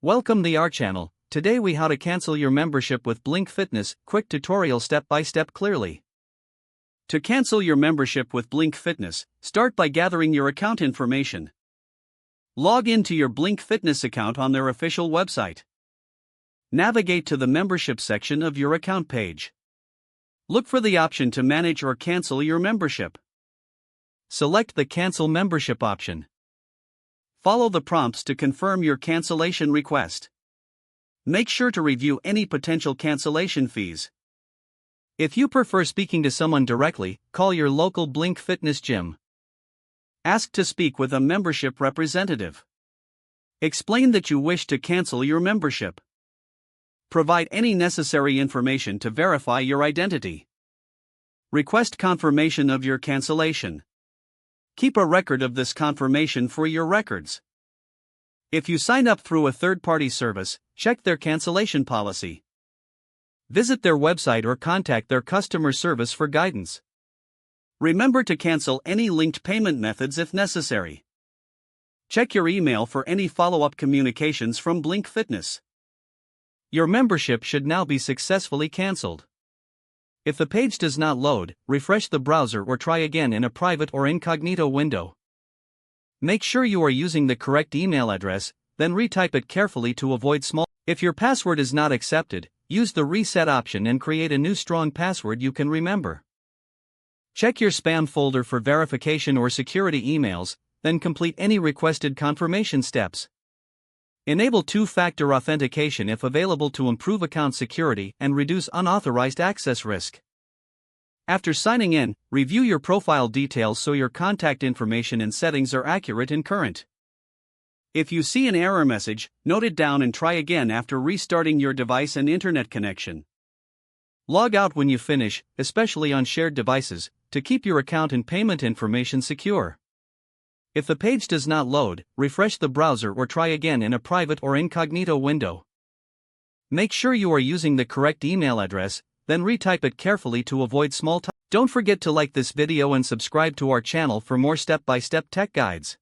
Welcome to our channel. Today we how to cancel your membership with Blink Fitness, quick tutorial step by step clearly. To cancel your membership with Blink Fitness, start by gathering your account information. Log into your Blink Fitness account on their official website. Navigate to the membership section of your account page. Look for the option to manage or cancel your membership. Select the Cancel Membership option. Follow the prompts to confirm your cancellation request. Make sure to review any potential cancellation fees. If you prefer speaking to someone directly, call your local Blink Fitness gym. Ask to speak with a membership representative. Explain that you wish to cancel your membership. Provide any necessary information to verify your identity. Request confirmation of your cancellation. Keep a record of this confirmation for your records. If you sign up through a third-party service, check their cancellation policy. Visit their website or contact their customer service for guidance. Remember to cancel any linked payment methods if necessary. Check your email for any follow-up communications from Blink Fitness. Your membership should now be successfully canceled. If the page does not load, refresh the browser or try again in a private or incognito window. Make sure you are using the correct email address, then retype it carefully to avoid small. If your password is not accepted, use the reset option and create a new strong password you can remember. Check your spam folder for verification or security emails, then complete any requested confirmation steps. Enable two-factor authentication if available to improve account security and reduce unauthorized access risk. After signing in, review your profile details so your contact information and settings are accurate and current. If you see an error message, note it down and try again after restarting your device and internet connection. Log out when you finish, especially on shared devices, to keep your account and payment information secure. If the page does not load, refresh the browser or try again in a private or incognito window. Make sure you are using the correct email address, then retype it carefully to avoid small typos. Don't forget to like this video and subscribe to our channel for more step-by-step tech guides.